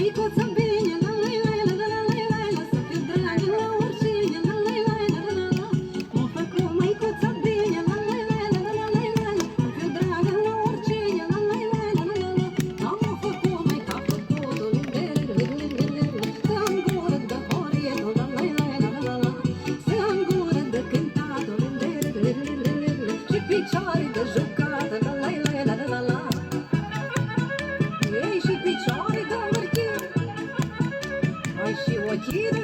măicuță bine, la la la la la la la la la, să fiu dragă la oricine, la la la la la la la. M-a făcut măicuță bine, la la la la la la la la, să fiu dragă la oricine, la la la la la la la. M-a făcut măica făcutul, să-mi gură de horietul, la la la la la la, să-mi gură de cântatul, și picioare de jucată, la la la la la la. Ei, și picioare de mărchit, ai și ochii de